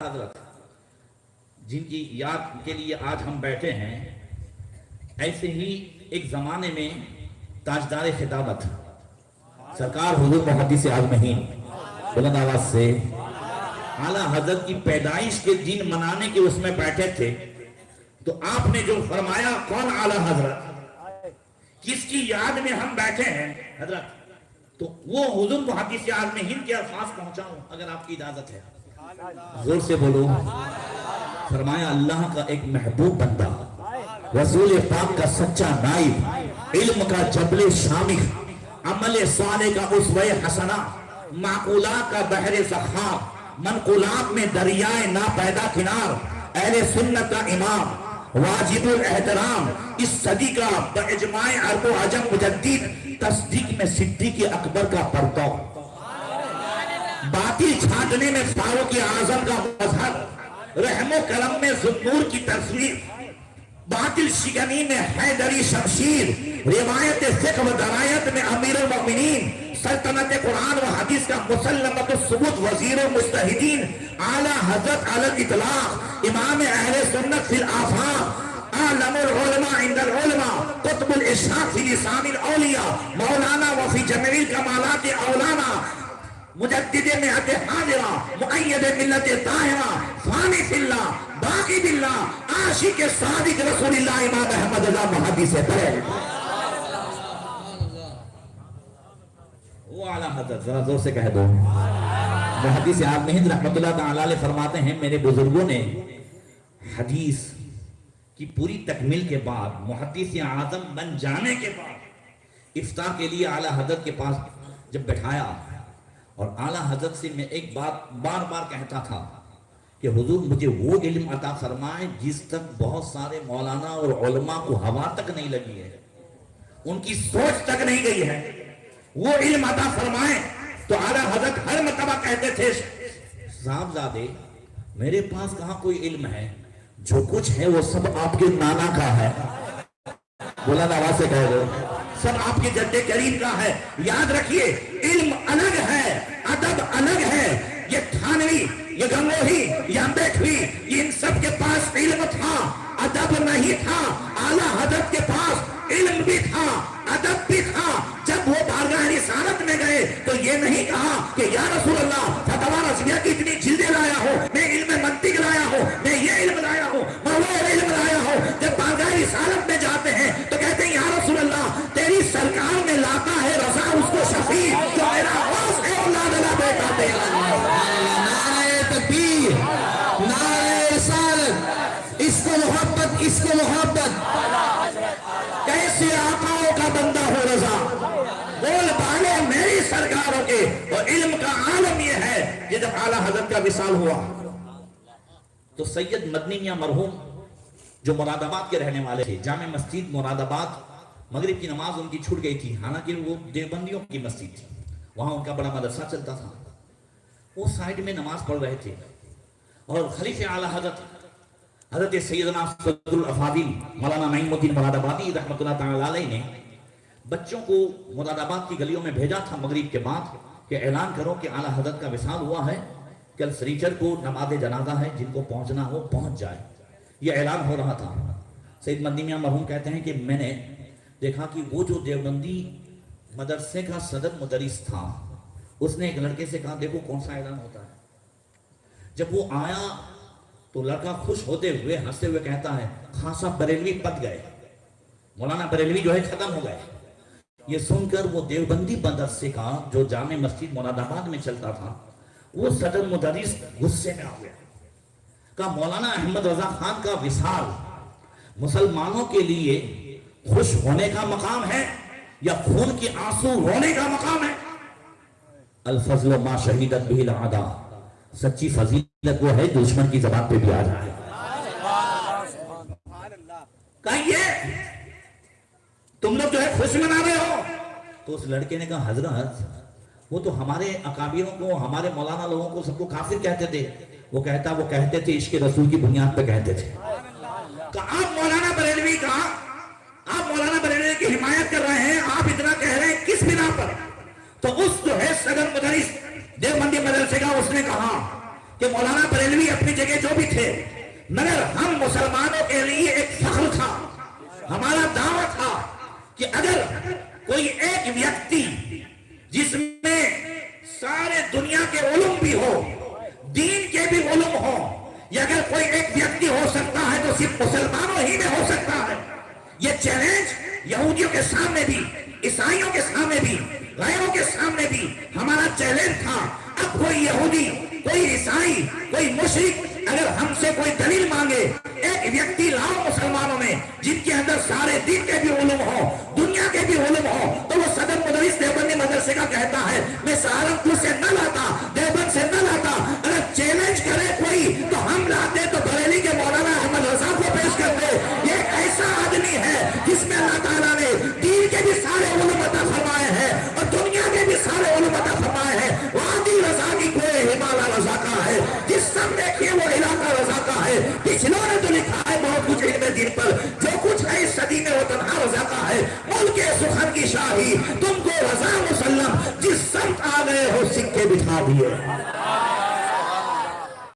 حضرت جن کی یاد کے لیے آج ہم بیٹھے ہیں، ایسے ہی ایک زمانے میں تاجدار خطابت سرکار حضور محدث اعظمین بلند آواز سے اعلیٰ حضرت کی پیدائش کے دن منانے کے اس میں بیٹھے تھے، تو آپ نے جو فرمایا کون اعلیٰ حضرت، کس کی یاد میں ہم بیٹھے ہیں حضرت، تو وہ حضور محدث اعظمین کے الفاظ پہنچاؤں اگر آپ کی اجازت ہے؟ زور سے بولو۔ فرمایا اللہ کا ایک محبوب بندہ، رسول پاک کا سچا نائب، علم کا جبل شامخ، عمل صالح کا اسوہ حسنہ، معقولات کا بحر سخاب، منقولات میں دریائے ناپیدا کنار، اہل سنت کا امام، واجب الاحترام، اس صدی کا باجماع عرب و عجم مجدد، تصدیق میں صدیق اکبر کا پرتو، باطل چھانٹنے میں فاروق اعظم کا مظہر، رحم و کرم میں ذوالنور کی تصویر، باطل شکنی میں حیدری شمشیر، روایت فقہ و درایت میں امیر المؤمنین، سلطنت قرآن و حدیث کا مسلمت الثبوت وزیر المجتہدین، اعلیٰ حضرت علی الاطلاق، امام اہل سنت فی الآفاق، عالم العلماء عند العلماء، قطب الاشراق فی لسان الاولیاء، مولانا وفی جمیع الکمالات اولانا، مجدد مئت حاضرہ، مؤید ملت طاہرہ، فانی فی اللہ، باقی باللہ، عاشق صادق رسول اللہ امام احمد رضا محدث ہے۔ وہ اعلیٰ حضرت ذرا زور سے کہہ دو۔ محدث اعظمین رحمت اللہ تعالی علیہ فرماتے ہیں میرے بزرگوں نے حدیث کی پوری تکمیل کے بعد، محدث اعظم بن جانے کے بعد، افتاء کے لیے اعلیٰ حضرت کے پاس جب بٹھایا، اور اعلیٰ حضرت سے میں ایک بات بار بار کہتا تھا کہ حضور مجھے وہ علم عطا فرمائیں جس تک بہت سارے مولانا اور علماء کو ہوا تک نہیں لگی ہے، ان کی سوچ تک نہیں گئی ہے، وہ علم عطا فرمائیں۔ تو اعلیٰ حضرت ہر مرتبہ کہتے تھے صاحبزادے میرے پاس کہاں کوئی علم ہے، جو کچھ ہے وہ سب آپ کے نانا کا ہے، بلند آواز سے کہہ دو، سب آپ کے جد کریم کا ہے۔ یاد رکھیے علم الگ ہے، ادب الگ ہے۔ یہ تھانوی، یہ گنگوہی، یہ امبیڈکری، یہ ان سب کے پاس علم تھا، ادب نہیں تھا۔ اعلیٰ حضرت کے پاس علم بھی تھا، ادب بھی تھا۔ جب وہ بارگاہ رسالت میں گئے تو یہ نہیں کہا کہ یا رسول اللہ فتویٰ رضویہ کی اتنی جلدیں لایا ہو، میں علم منطق لایا ہوں، میں یہ علم لایا ہوں، میں وہ علم لایا ہوں۔ جب بارگاہ رسالت میں جاتے ہیں تو کہتے ہیں یا رسول اللہ تیری سرکار میں لاتا ہے رضا اس کو شفیع، جو میرا غوث ہے اولاد اللہ بیٹا تیرا۔ نعرہ تکبیر، نعرہ رسالت، اس کو محبت، اس کو محبت، کیسے آقاؤں کا بندہ ہو رضا، بول بانے میری سرکاروں کے۔ اور علم کا عالم یہ ہے کہ جب اعلیٰ حضرت کا وصال ہوا تو سید مدنی میاں مرحوم جو مراد آباد کے رہنے والے تھے، جامع مسجد مراد آباد، مغرب کی نماز ان کی چھوٹ گئی تھی، حالانکہ وہ دیوبندیوں کی مسجد تھی، وہاں ان کا بڑا مدرسہ چلتا تھا، وہ سائیڈ میں نماز پڑھ رہے تھے، اور خلیفہ اعلیٰ حضرت سیدنا صدر الافاضل مولانا نعیم الدین مراد آبادی رحمت اللہ تعالی علیہ نے بچوں کو مراد آباد کی گلیوں میں بھیجا تھا مغرب کے بعد کہ اعلان کرو کہ اعلیٰ حضرت کا وصال ہوا ہے، کل سنیچر کو نماز جنازہ ہے، جن کو پہنچنا ہو پہنچ جائے، یہ اعلان ہو رہا تھا۔ سید مدنی میاں مرحوم کہتے ہیں کہ میں نے دیکھا کہ وہ جو دیوبندی مدرسے کا صدر مدرس تھا، اس نے ایک لڑکے سے کہا دیکھو کون سا اعلان ہوتا ہے۔ جب وہ آیا تو لڑکا خوش ہوتے ہوئے ہنستے ہوئے کہتا ہے خاصا بریلوی پت گئے، مولانا بریلوی جو ہے ختم ہو گئے۔ یہ سن کر وہ دیوبندی مدرسے کا جو جامع مسجد مراد آباد میں چلتا تھا وہ صدر مدرس غصے میں آ گیا، کہا مولانا احمد رضا خان کا وصال مسلمانوں کے لیے خوش ہونے کا مقام ہے یا خون کے آنسو رونے کا مقام ہے؟ الفضل ما شہیدت به الاعداء، سچی فضیلت وہ ہے دشمن کی زبان پہ بھی آ جائے۔ کہیے تم لوگ جو ہے خوش منا رہے ہو؟ تو اس لڑکے نے کہا حضرت وہ تو ہمارے اکابروں کو، ہمارے مولانا لوگوں کو سب کو کافر کہتے تھے۔ وہ کہتے تھے عشق رسول کی بنیاد پہ کہتے تھے۔ کہا آپ مولانا بریلوی کی حمایت کر رہے ہیں، آپ اتنا کہہ رہے ہیں کس بنا پر؟ تو اس جو ہے صدر مدرس دیوبندی مدرسے کا اس نے کہا کہ مولانا بریلوی اپنی جگہ جو بھی تھے، مگر ہم مسلمانوں کے لیے ایک فخر تھا، ہمارا دعویٰ تھا کہ اگر کوئی ایک ویکتی جس میں سارے دنیا کے علوم بھی ہو، دین کے بھی علوم ہو، یا اگر کوئی ایک ویکتی ہو سکتا ہے تو صرف مسلمانوں ہی میں ہو سکتا ہے۔ یہ چیلنج یہودیوں کے سامنے بھی، عیسائیوں کے سامنے بھی، غیروں کے سامنے بھی ہمارا چیلنج تھا۔ اب کوئی یہودی، کوئی عیسائی، کوئی مشرک اگر ہم سے کوئی دلیل مانگے، ایک ویکتی لاؤ مسلمانوں میں جن کے اندر سارے دین کے بھی علوم ہو، دنیا کے بھی علوم ہو، تو وہ صدر مدرس دیوبندی مدرسے کا کہتا ہے میں سہارنپور سے نہ لاتا، دیوبند سے نہ لاتا، اگر چیلنج کرے کوئی تو ہم لاتے تو بریلی کے مولانا احمد رضا کو پیش کرتے۔ یہ ایسا آدمی ہے جس میں اللہ تعالیٰ نے دین کے بھی سارے علوم عطا فرمائے ہیں اور دنیا کے بھی سارے علوم عطا فرمائے ہیں۔ وادی رضا کی کوئی ہمالا رضا کا ہے، جس سب دیکھیے وہ علاقہ رضا کا ہے۔ پچھلوں نے تو لکھا ہے بہت کچھ علم دین پر، جو کچھ ہے اس صدی میں وہ تنہا رضا کا ہے۔ ملک سخن کی شاہی تم کو رضا مسلم، جس سمت آ گئے ہو سکے بٹھا دیے۔